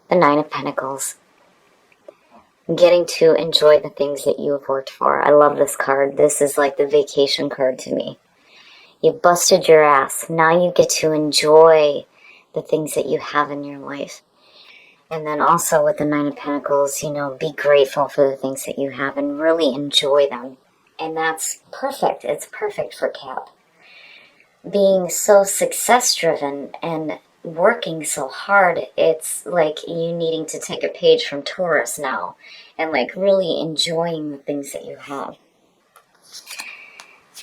the Nine of Pentacles. Getting to enjoy the things that you have worked for. I love this card. This is like the vacation card to me. You busted your ass. Now you get to enjoy the things that you have in your life. And then also with the Nine of Pentacles, you know, be grateful for the things that you have and really enjoy them. And that's perfect. It's perfect for Cap. Being so success-driven and working so hard, it's like you needing to take a page from Taurus now and like really enjoying the things that you have.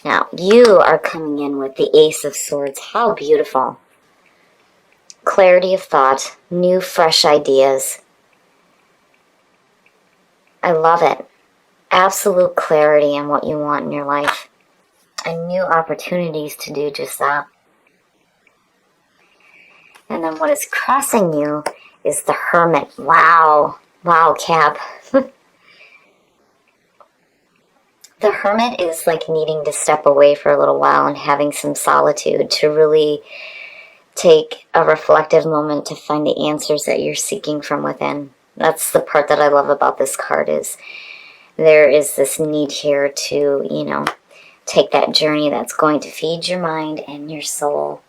Now, you are coming in with the Ace of Swords. How beautiful. Clarity of thought, new, fresh ideas. I love it. Absolute clarity in what you want in your life. And new opportunities to do just that. And then what is crossing you is the Hermit. Wow. Wow, Cap. The Hermit is like needing to step away for a little while and having some solitude to really take a reflective moment to find the answers that you're seeking from within. That's the part that I love about this card is there is this need here to, you know, take that journey that's going to feed your mind and your soul.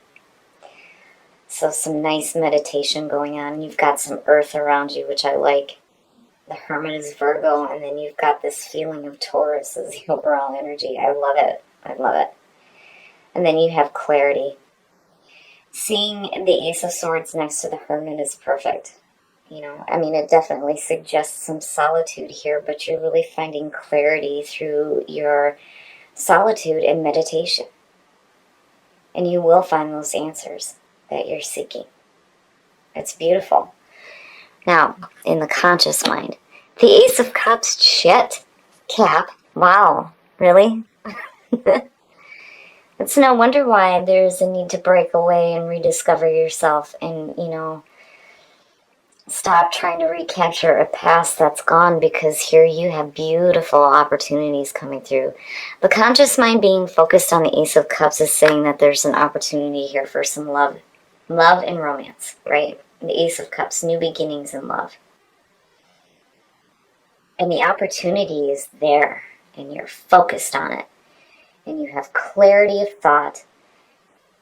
So some nice meditation going on. You've got some earth around you, which I like. The Hermit is Virgo, and then you've got this feeling of Taurus as the overall energy. I love it. I love it. And then you have clarity. Seeing the Ace of Swords next to the Hermit is perfect. You know, I mean, it definitely suggests some solitude here, but you're really finding clarity through your solitude and meditation. And you will find those answers that you're seeking. It's beautiful. Now, in the conscious mind, the Ace of Cups, shit, Cap, wow, really? It's no wonder why there's a need to break away and rediscover yourself and, you know, stop trying to recapture a past that's gone, because here you have beautiful opportunities coming through. The conscious mind being focused on the Ace of Cups is saying that there's an opportunity here for some love and romance, right? The Ace of Cups, new beginnings in love. And the opportunity is there, and you're focused on it. And you have clarity of thought,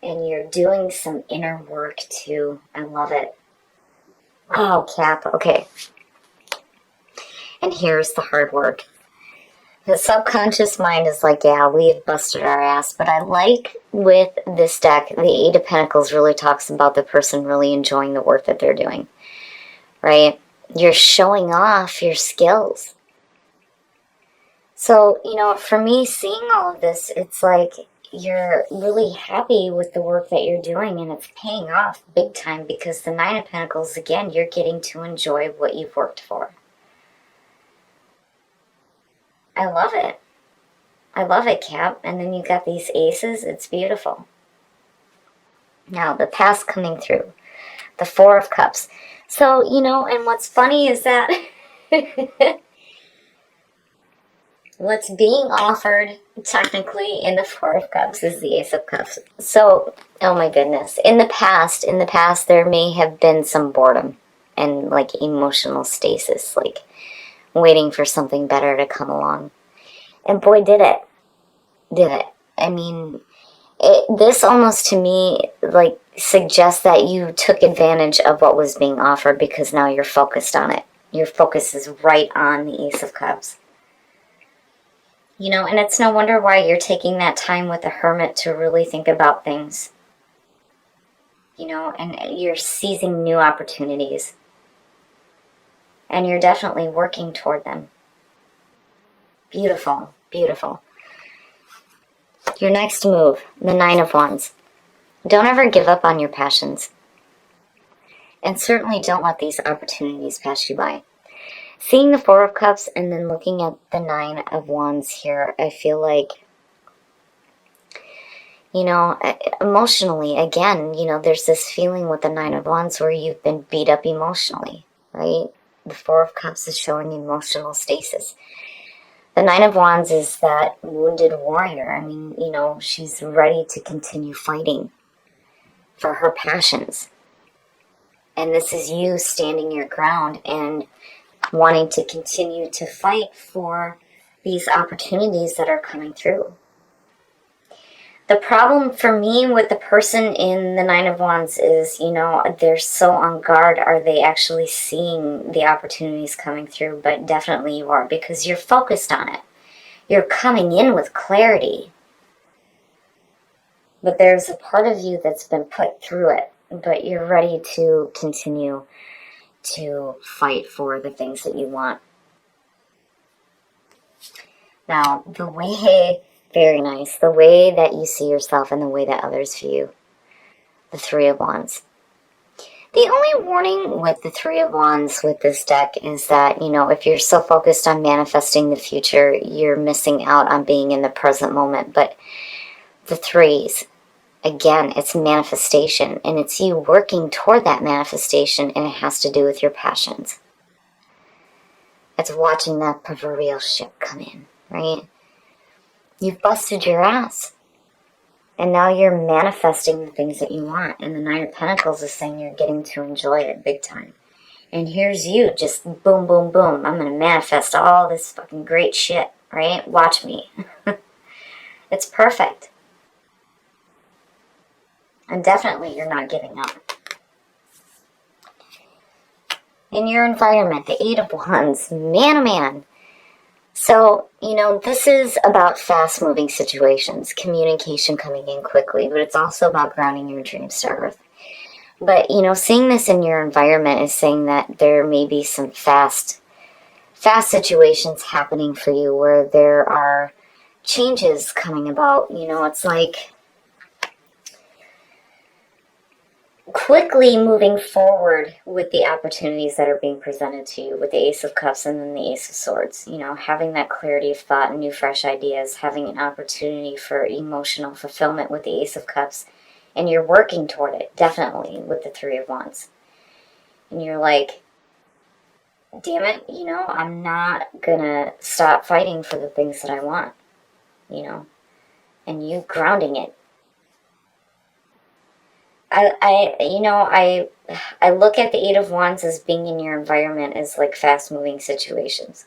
and you're doing some inner work too. I love it. Oh, Cap, okay. And here's the hard work. The subconscious mind is like, yeah, we've busted our ass. But I like with this deck, the Eight of Pentacles really talks about the person really enjoying the work that they're doing, right? You're showing off your skills. So, you know, for me, seeing all of this, it's like you're really happy with the work that you're doing, and it's paying off big time, because the Nine of Pentacles, again, you're getting to enjoy what you've worked for. I love it. I love it, Cap. And then you got these aces. It's beautiful. Now, the past coming through. The Four of Cups. So, you know, and what's funny is that what's being offered, technically, in the Four of Cups is the Ace of Cups. So, oh my goodness. In the past, there may have been some boredom and, like, emotional stasis, like, waiting for something better to come along. And boy, did it. Did it. I mean, this almost to me, like, suggests that you took advantage of what was being offered, because now you're focused on it. Your focus is right on the Ace of Cups. You know, and it's no wonder why you're taking that time with the Hermit to really think about things. You know, and you're seizing new opportunities. And you're definitely working toward them. Beautiful, beautiful. Your next move, the Nine of Wands. Don't ever give up on your passions. And certainly don't let these opportunities pass you by. Seeing the Four of Cups and then looking at the Nine of Wands here, I feel like, you know, emotionally, again, you know, there's this feeling with the Nine of Wands where you've been beat up emotionally, right? The Four of Cups is showing emotional stasis. The Nine of Wands is that wounded warrior. I mean, you know, she's ready to continue fighting for her passions. And this is you standing your ground and wanting to continue to fight for these opportunities that are coming through. The problem for me with the person in the Nine of Wands is, they're so on guard. Are they actually seeing the opportunities coming through? But definitely you are, because you're focused on it. You're coming in with clarity. But there's a part of you that's been put through it. But you're ready to continue to fight for the things that you want. Now, very nice, the way that you see yourself and the way that others view you. The Three of Wands. The only warning with the Three of Wands with this deck is that, if you're so focused on manifesting the future, you're missing out on being in the present moment. But the threes, again, it's manifestation, and it's you working toward that manifestation, and it has to do with your passions. It's watching that proverbial ship come in, right? You've busted your ass. And now you're manifesting the things that you want. And the Nine of Pentacles is saying you're getting to enjoy it big time. And here's you, just boom, boom, boom. I'm going to manifest all this fucking great shit, right? Watch me. It's perfect. And definitely you're not giving up. In your environment, the Eight of Wands, man oh man. So, this is about fast-moving situations, communication coming in quickly, but it's also about grounding your dreams to earth. But, seeing this in your environment is saying that there may be some fast situations happening for you where there are changes coming about. It's like quickly moving forward with the opportunities that are being presented to you with the Ace of Cups and then the Ace of Swords. Having that clarity of thought and new fresh ideas, having an opportunity for emotional fulfillment with the Ace of Cups, and you're working toward it, definitely, with the Three of Wands. And you're like, damn it, I'm not gonna stop fighting for the things that I want, and you grounding it. I look at the Eight of Wands as being in your environment as like fast-moving situations.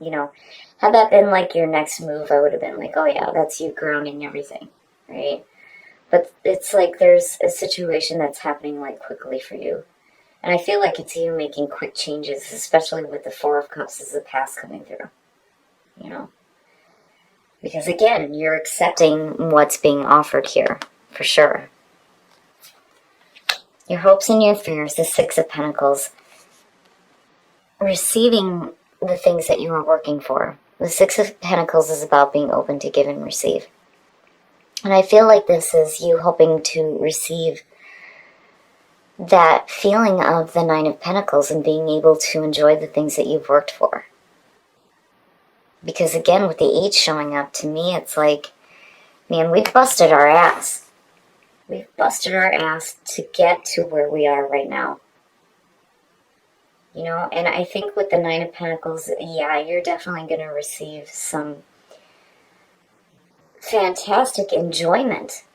Had that been like your next move, I would have been like, oh yeah, that's you grounding everything, right? But it's like there's a situation that's happening like quickly for you. And I feel like it's you making quick changes, especially with the Four of Cups as the past coming through, Because again, you're accepting what's being offered here. For sure. Your hopes and your fears, the Six of Pentacles. Receiving the things that you are working for. The Six of Pentacles is about being open to give and receive. And I feel like this is you hoping to receive that feeling of the Nine of Pentacles and being able to enjoy the things that you've worked for. Because again, with the Eight showing up, to me, it's like, man, we've busted our ass. We've busted our ass to get to where we are right now. And I think with the Nine of Pentacles, yeah, you're definitely going to receive some fantastic enjoyment.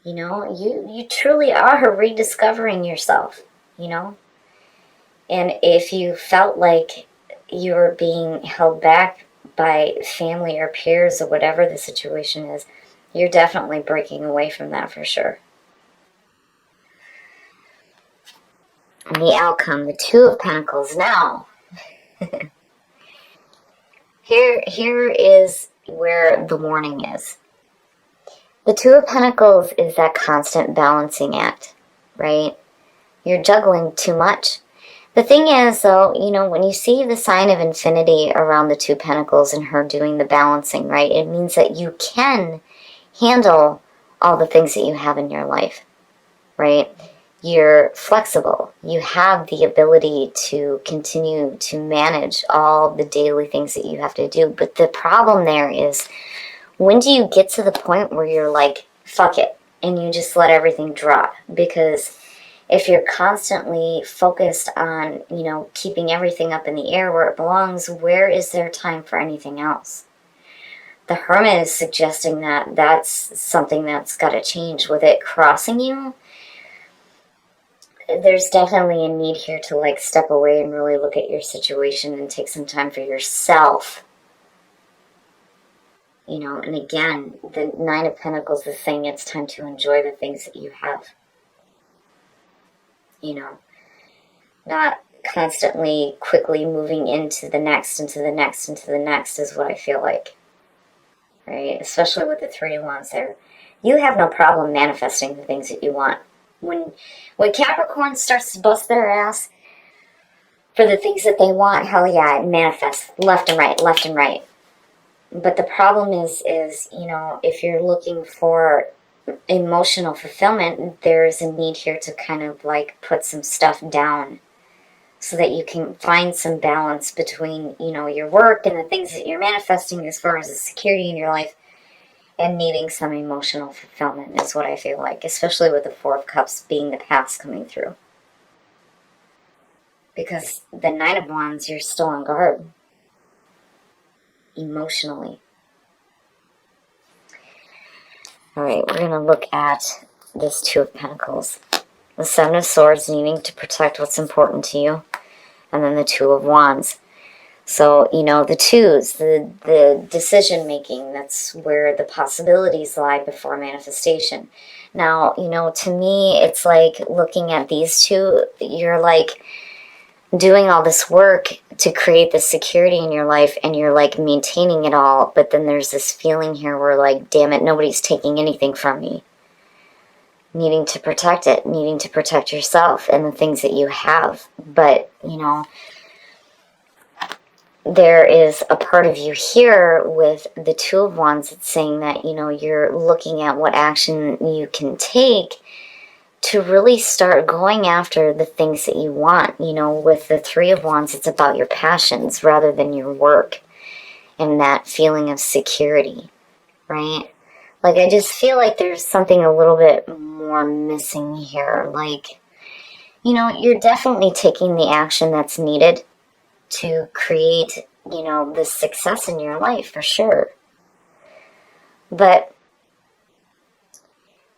You truly are rediscovering yourself, And if you felt like you were being held back by family or peers or whatever the situation is, you're definitely breaking away from that for sure. And the outcome, the Two of Pentacles. Now, here is where the warning is. The Two of Pentacles is that constant balancing act, right? You're juggling too much. The thing is, though, when you see the sign of infinity around the Two Pentacles and her doing the balancing, right, it means that you can handle all the things that you have in your life, right? You're flexible. You have the ability to continue to manage all the daily things that you have to do. But the problem there is, when do you get to the point where you're like, fuck it, and you just let everything drop? Because if you're constantly focused on, keeping everything up in the air where it belongs, where is there time for anything else? The Hermit is suggesting that that's something that's got to change. With it crossing you, there's definitely a need here to like step away and really look at your situation and take some time for yourself. You know, and again, the Nine of Pentacles is saying it's time to enjoy the things that you have. You know, not constantly quickly moving into the next, into the next, into the next is what I feel like. Right? Especially with the Three of Wands there. You have no problem manifesting the things that you want. When Capricorn starts to bust their ass for the things that they want, hell yeah, it manifests left and right, left and right. But the problem is, you know, if you're looking for emotional fulfillment, there's a need here to kind of like put some stuff down so that you can find some balance between, you know, your work and the things that you're manifesting as far as the security in your life and needing some emotional fulfillment is what I feel like, especially with the Four of Cups being the past coming through. Because the Nine of Wands, you're still on guard emotionally. All right, we're going to look at this Two of Pentacles. The Seven of Swords, needing to protect what's important to you. And then the Two of Wands. So, you know, the twos, the decision making, that's where the possibilities lie before manifestation. Now, you know, to me, it's like looking at these two, you're like doing all this work to create the security in your life and you're like maintaining it all. But then there's this feeling here where like, damn it, nobody's taking anything from me. Needing to protect it, needing to protect yourself and the things that you have. But, you know, there is a part of you here with the Two of Wands that's saying that, you know, you're looking at what action you can take to really start going after the things that you want. You know, with the Three of Wands, it's about your passions rather than your work and that feeling of security, right? Like, I just feel like there's something a little bit more missing here. Like, you know, you're definitely taking the action that's needed to create, you know, the success in your life for sure. But,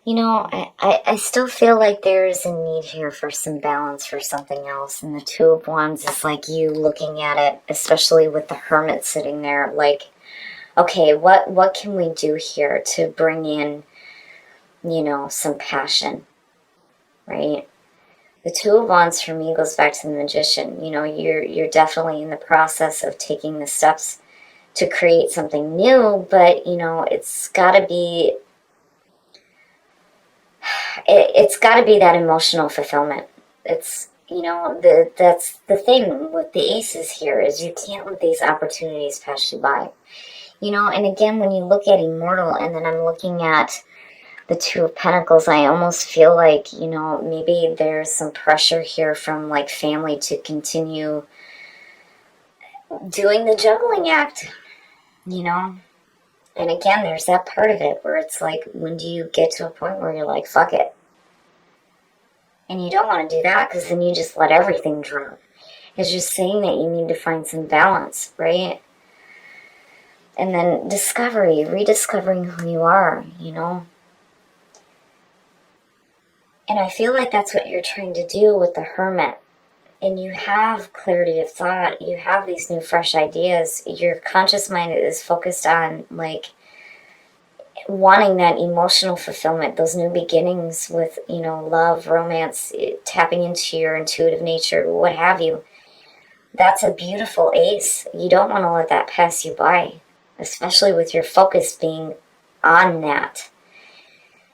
you know, I still feel like there is a need here for some balance for something else. And the Two of Wands is like you looking at it, especially with the Hermit sitting there, like, okay, what can we do here to bring in, you know, some passion, right? The Two of Wands for me goes back to the Magician. You know, you're definitely in the process of taking the steps to create something new, but, you know, it's got to be that emotional fulfillment. It's, you know, that's the thing with the aces here is you can't let these opportunities pass you by. You know, and again, when you look at Immortal and then I'm looking at the Two of Pentacles, I almost feel like, you know, maybe there's some pressure here from like family to continue doing the juggling act, you know. And again, there's that part of it where it's like, when do you get to a point where you're like, fuck it? And you don't want to do that because then you just let everything drop. It's just saying that you need to find some balance, right? And then discovery, rediscovering who you are, you know. And I feel like that's what you're trying to do with the Hermit. And you have clarity of thought. You have these new, fresh ideas. Your conscious mind is focused on, like, wanting that emotional fulfillment, those new beginnings with, you know, love, romance, tapping into your intuitive nature, what have you. That's a beautiful ace. You don't want to let that pass you by, especially with your focus being on that.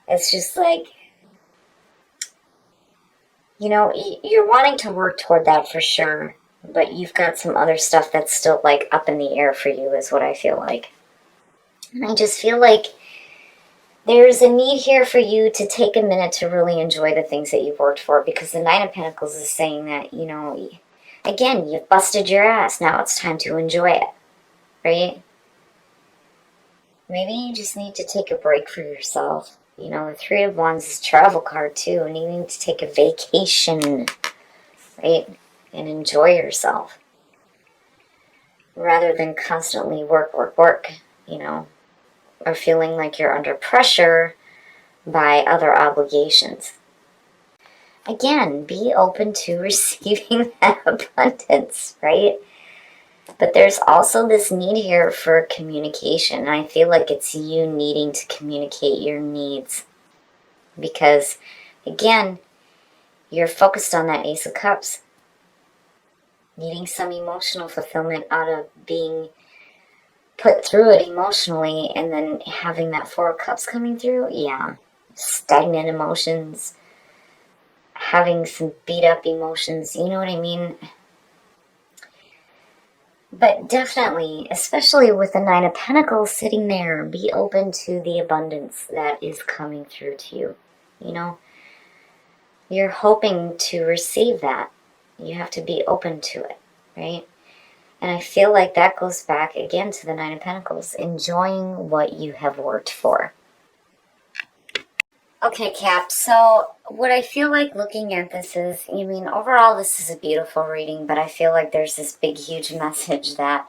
It's just like, you know, you're wanting to work toward that for sure, but you've got some other stuff that's still like up in the air for you is what I feel like. And I just feel like there's a need here for you to take a minute to really enjoy the things that you've worked for, because the Nine of Pentacles is saying that, you know, again, you've busted your ass. Now it's time to enjoy it, right? Maybe you just need to take a break for yourself. You know, the Three of Wands is a travel card too, needing to take a vacation, right? And enjoy yourself rather than constantly work, you know, or feeling like you're under pressure by other obligations. again, be open to receiving that abundance, right? But there's also this need here for communication. And I feel like it's you needing to communicate your needs. Because, again, you're focused on that Ace of Cups. Needing some emotional fulfillment out of being put through it emotionally, and then having that Four of Cups coming through. Yeah. Stagnant emotions. Having some beat up emotions. You know what I mean? But definitely, especially with the Nine of Pentacles sitting there, be open to the abundance that is coming through to you. You know, you're hoping to receive that. You have to be open to it, right? And I feel like that goes back again to the Nine of Pentacles, enjoying what you have worked for. Okay, Cap, so what I feel like looking at this is, I mean, overall this is a beautiful reading, but I feel like there's this big, huge message that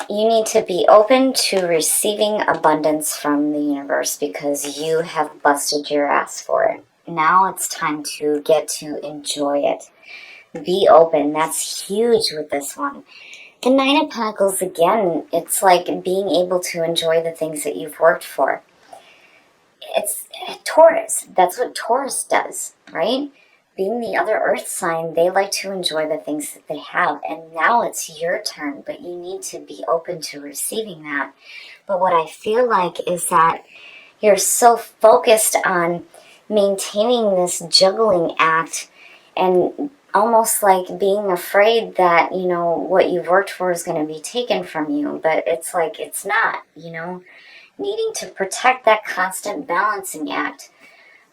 you need to be open to receiving abundance from the universe because you have busted your ass for it. Now it's time to get to enjoy it. Be open. That's huge with this one. The Nine of Pentacles, again, it's like being able to enjoy the things that you've worked for. It's Taurus. That's what Taurus does, right? Being the other earth sign, they like to enjoy the things that they have. And now it's your turn, but you need to be open to receiving that. But what I feel like is that you're so focused on maintaining this juggling act and almost like being afraid that, you know, what you've worked for is going to be taken from you. But it's like it's not, you know, needing to protect that constant balancing act.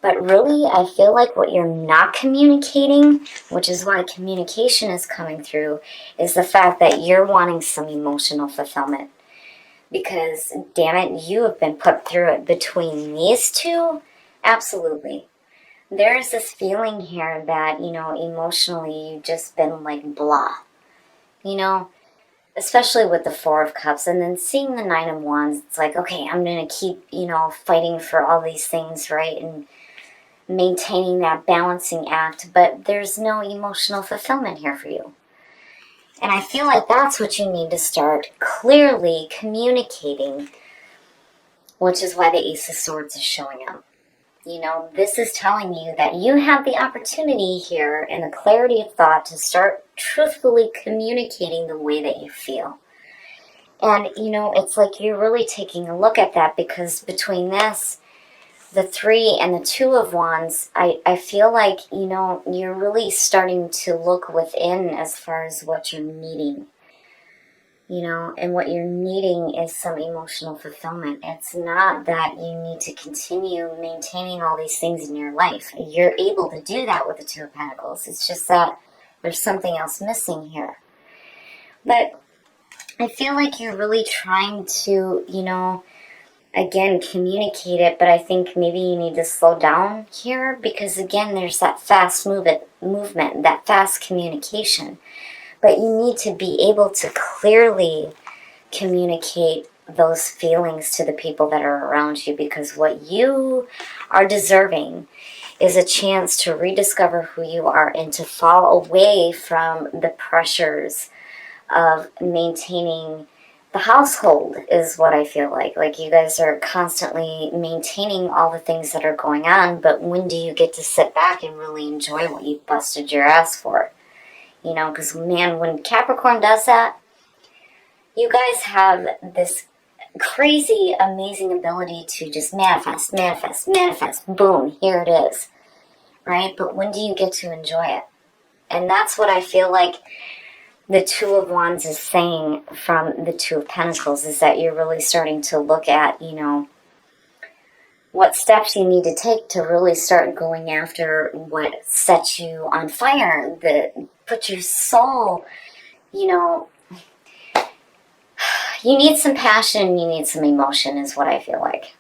But really, I feel like what you're not communicating, which is why communication is coming through, is the fact that you're wanting some emotional fulfillment. Because, damn it, you have been put through it between these two. Absolutely. There's this feeling here that, you know, emotionally you've just been like blah. You know, especially with the Four of Cups. And then seeing the Nine of Wands, it's like, okay, I'm going to keep, you know, fighting for all these things, right? And maintaining that balancing act, but there's no emotional fulfillment here for you. And I feel like that's what you need to start clearly communicating, which is why the Ace of Swords is showing up. You know, this is telling you that you have the opportunity here and the clarity of thought to start truthfully communicating the way that you feel. And, you know, it's like you're really taking a look at that because between this, the Three and the Two of Wands, I feel like, you know, you're really starting to look within as far as what you're needing. You know, and what you're needing is some emotional fulfillment. It's not that you need to continue maintaining all these things in your life. You're able to do that with the Two of Pentacles. It's just that there's something else missing here. But I feel like you're really trying to, you know, again, communicate it, but I think maybe you need to slow down here because, again, there's that fast movement, that fast communication. But you need to be able to clearly communicate those feelings to the people that are around you because what you are deserving is a chance to rediscover who you are and to fall away from the pressures of maintaining the household is what I feel like. Like you guys are constantly maintaining all the things that are going on, but when do you get to sit back and really enjoy what you busted your ass for? You know, because man, when Capricorn does that, you guys have this crazy, amazing ability to just manifest, manifest, manifest. Boom, here it is. Right? But when do you get to enjoy it? And that's what I feel like the Two of Wands is saying from the Two of Pentacles is that you're really starting to look at, you know, what steps you need to take to really start going after what sets you on fire, that put your soul, you know, you need some passion, you need some emotion is what I feel like.